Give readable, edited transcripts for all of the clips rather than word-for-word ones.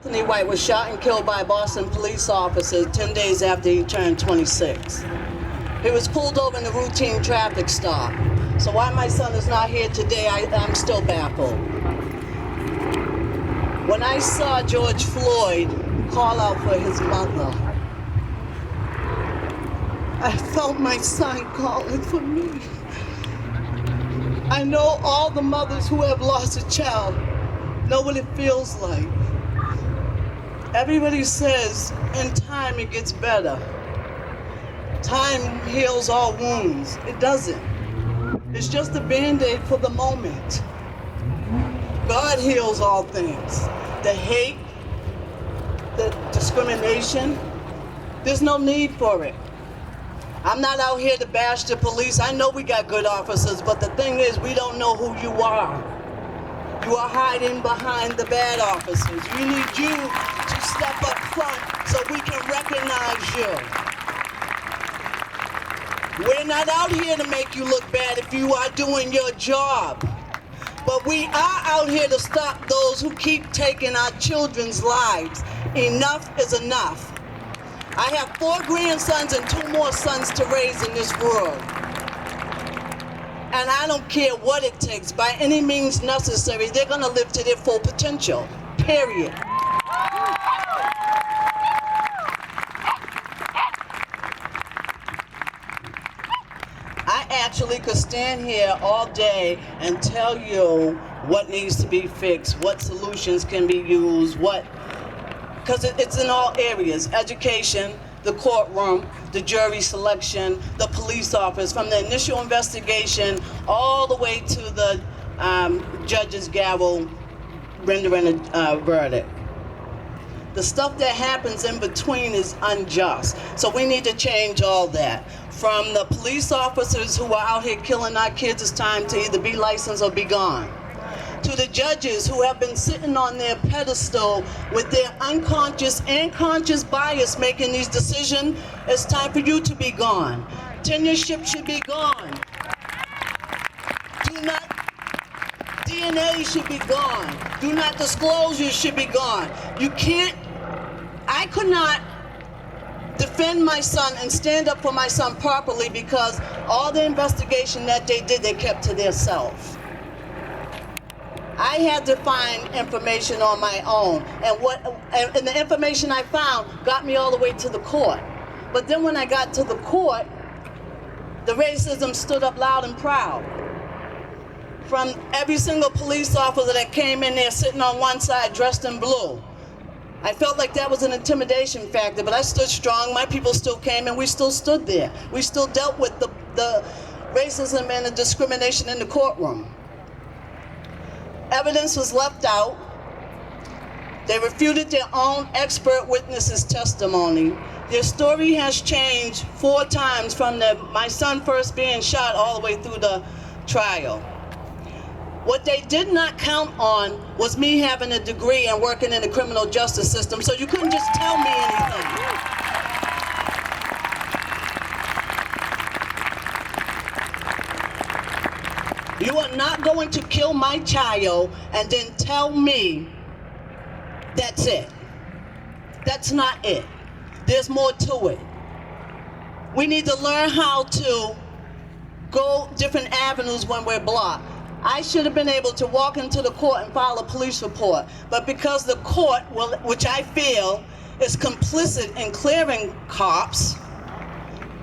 Anthony White was shot and killed by Boston police officers 10 days after he turned 26. He was pulled over in a routine traffic stop. So why my son is not here today, I'm still baffled. When I saw George Floyd call out for his mother, I felt my son calling for me. I know all the mothers who have lost a child know what it feels like. Everybody says in time it gets better. Time heals all wounds. It doesn't. It's just a Band-Aid for the moment. God heals all things. The hate, the discrimination, there's no need for it. I'm not out here to bash the police. I know we got good officers, but the thing is, we don't know who you are. You are hiding behind the bad officers. We need you to step up front so we can recognize you. We're not out here to make you look bad if you are doing your job. But we are out here to stop those who keep taking our children's lives. Enough is enough. I have 4 grandsons and 2 more sons to raise in this world. And I don't care what it takes, by any means necessary, they're gonna live to their full potential, period. I actually could stand here all day and tell you what needs to be fixed, what solutions can be used, because it's in all areas: education, the courtroom, the jury selection, the police office, from the initial investigation all the way to the judge's gavel rendering a verdict. The stuff that happens in between is unjust. So we need to change all that. From the police officers who are out here killing our kids, it's time to either be licensed or be gone. To the judges who have been sitting on their pedestal with their unconscious and conscious bias making these decisions, it's time for you to be gone. Tenureship should be gone. DNA should be gone. Do not disclosure should be gone. I could not defend my son and stand up for my son properly because all the investigation that they did, they kept to themselves. I had to find information on my own, and the information I found got me all the way to the court. But then when I got to the court, the racism stood up loud and proud. From every single police officer that came in there sitting on one side dressed in blue. I felt like that was an intimidation factor, but I stood strong. My people still came and we still stood there. We still dealt with the racism and the discrimination in the courtroom. Evidence was left out. They refuted their own expert witnesses' testimony. Their story has changed 4 times from my son first being shot all the way through the trial. What they did not count on was me having a degree and working in the criminal justice system, so you couldn't just tell me anything. You are not going to kill my child and then tell me that's it. That's not it. There's more to it. We need to learn how to go different avenues when we're blocked. I should have been able to walk into the court and file a police report, but because the court, which I feel is complicit in clearing cops,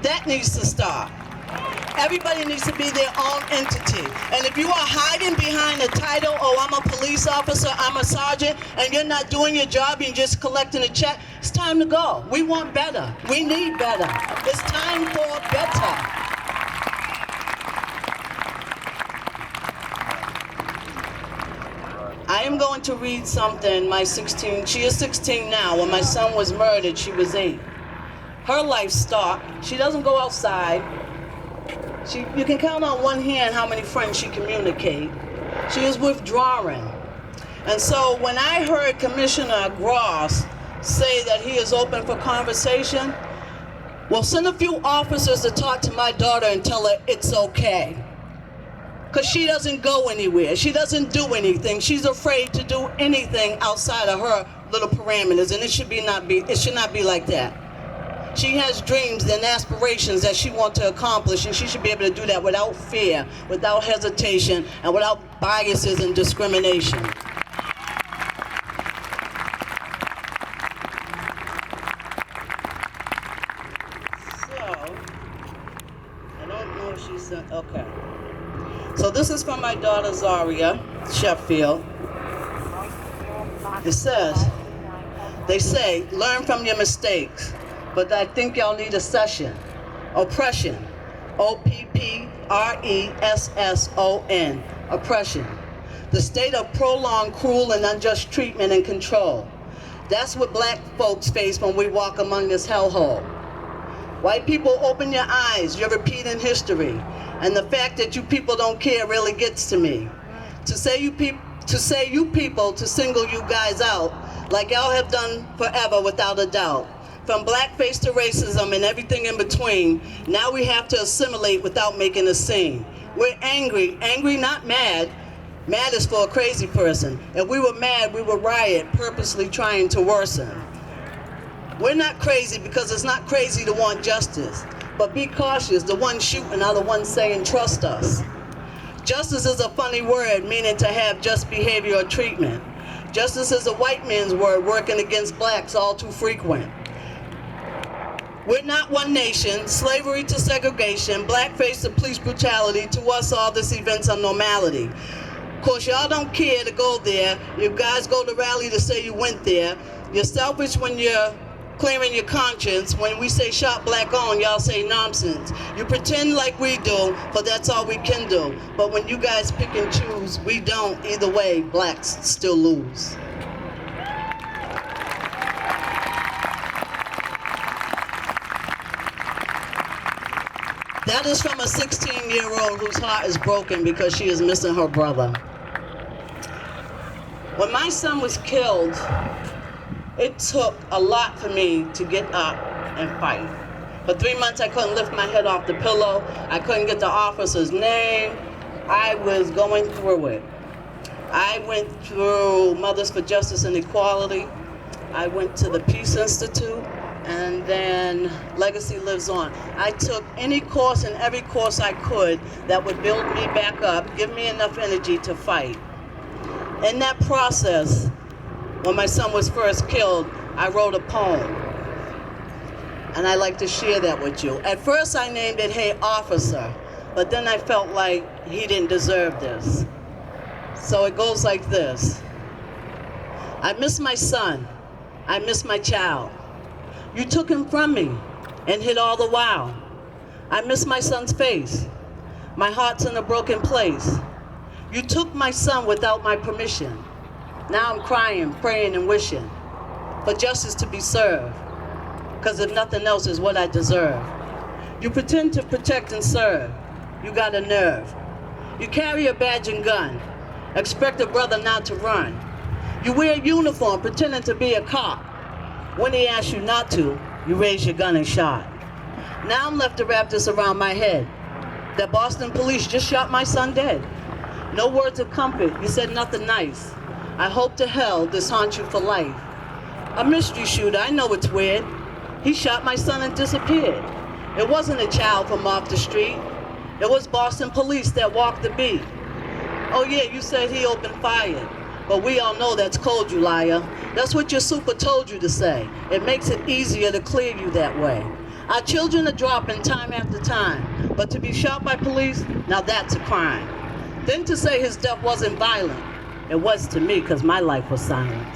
that needs to stop. Everybody needs to be their own entity. And if you are hiding behind a title, oh, I'm a police officer, I'm a sergeant, and you're not doing your job, you're just collecting a check, it's time to go. We want better. We need better. It's time for better. I am going to read something. She is 16 now. When my son was murdered, she was 8. Her life stopped. She doesn't go outside. You can count on one hand how many friends she communicates. She is withdrawing. And so when I heard Commissioner Gross say that he is open for conversation, well, send a few officers to talk to my daughter and tell her it's okay. Because she doesn't go anywhere. She doesn't do anything. She's afraid to do anything outside of her little parameters, and it should not be like that. She has dreams and aspirations that she wants to accomplish, and she should be able to do that without fear, without hesitation, and without biases and discrimination. Okay. So this is from my daughter Zaria Sheffield. It says, they say, learn from your mistakes, but I think y'all need a session. Oppression, OPPRESSON, oppression. The state of prolonged, cruel, and unjust treatment and control. That's what black folks face when we walk among this hellhole. White people, open your eyes, you're repeating history. And the fact that you people don't care really gets to me. To single you guys out, like y'all have done forever without a doubt. From blackface to racism and everything in between, now we have to assimilate without making a scene. We're angry, not mad. Mad is for a crazy person. If we were mad, we would riot, purposely trying to worsen. We're not crazy because it's not crazy to want justice. But be cautious, the ones shooting are the ones saying trust us. Justice is a funny word, meaning to have just behavior or treatment. Justice is a white man's word, working against blacks all too frequent. We're not one nation, slavery to segregation, blackface to police brutality, to us all this event's a normality. Of course, y'all don't care to go there. You guys go to rally to say you went there. You're selfish when you're clearing your conscience. When we say shop black on, y'all say nonsense. You pretend like we do, for that's all we can do. But when you guys pick and choose, we don't. Either way, blacks still lose. That is from a 16-year-old whose heart is broken because she is missing her brother. When my son was killed, it took a lot for me to get up and fight. For 3 months, I couldn't lift my head off the pillow. I couldn't get the officer's name. I was going through it. I went through Mothers for Justice and Equality. I went to the Peace Institute, and then Legacy Lives On. I took any course and every course I could that would build me back up, give me enough energy to fight. In that process, when my son was first killed, I wrote a poem, and I'd like to share that with you. At first I named it Hey Officer, but then I felt like he didn't deserve this. So it goes like this. I miss my son, I miss my child. You took him from me and hid all the while. I miss my son's face, my heart's in a broken place. You took my son without my permission. Now I'm crying, praying, and wishing for justice to be served, because if nothing else is what I deserve. You pretend to protect and serve. You got a nerve. You carry a badge and gun. Expect a brother not to run. You wear a uniform pretending to be a cop. When he asks you not to, you raise your gun and shot. Now I'm left to wrap this around my head. That Boston police just shot my son dead. No words of comfort, you said nothing nice. I hope to hell this haunts you for life. A mystery shooter, I know it's weird. He shot my son and disappeared. It wasn't a child from off the street. It was Boston police that walked the beat. Oh yeah, you said he opened fire. But we all know that's cold, you liar. That's what your super told you to say. It makes it easier to clear you that way. Our children are dropping time after time. But to be shot by police, now that's a crime. Then to say his death wasn't violent. It was to me, because my life was silence.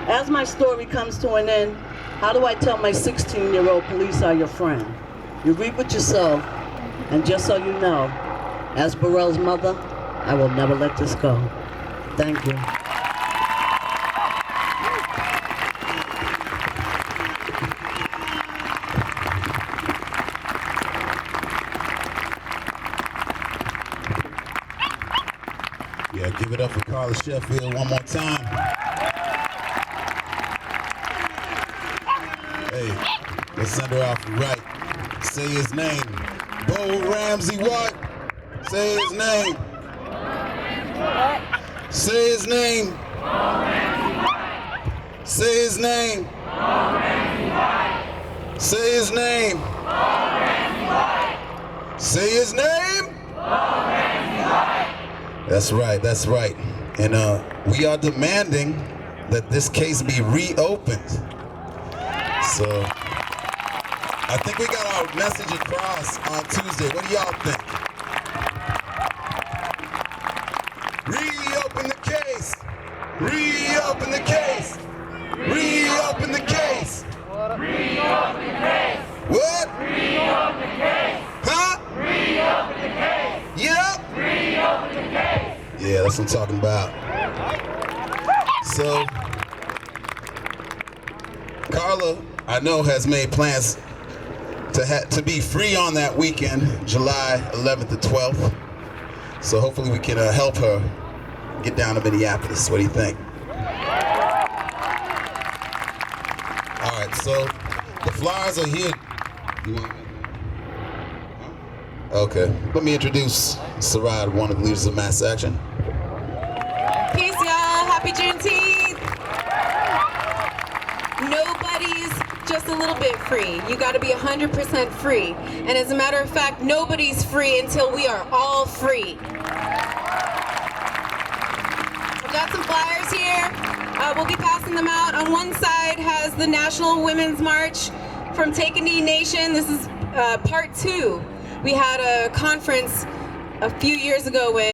As my story comes to an end, how do I tell my 16-year-old police are your friend? You reap what you sow, and just so you know, as Burrell's mother, I will never let this go. Thank you. Yeah, give it up for Carla Sheffield one more time. Hey, let's send her off right. Say his name. Bo Ramsey what? Say his name. Say his name. Say his name. Say his name. Say his name. That's right, that's right. And we are demanding that this case be reopened. So I think we got our message across on Tuesday. What do y'all think? Reopen the case. Reopen the case. Reopen the case. Reopen the case. What? Reopen the case. Huh? Reopen the case. Yep. Reopen the case. Yeah, that's what I'm talking about. So, Carla, I know, has made plans to be free on that weekend, July 11th to 12th. So hopefully we can help her get down to Minneapolis. What do you think? All right, so the flyers are here. You want? Okay, let me introduce Sarad, one of the leaders of Mass Action. Peace, y'all. Happy Juneteenth. Nobody's just a little bit free. You got to be 100% free. And as a matter of fact, nobody's free until we are all free. I've got some flyers here. We'll be passing them out. On one side has the National Women's March from Take a Knee Nation. This is part 2. We had a conference a few years ago with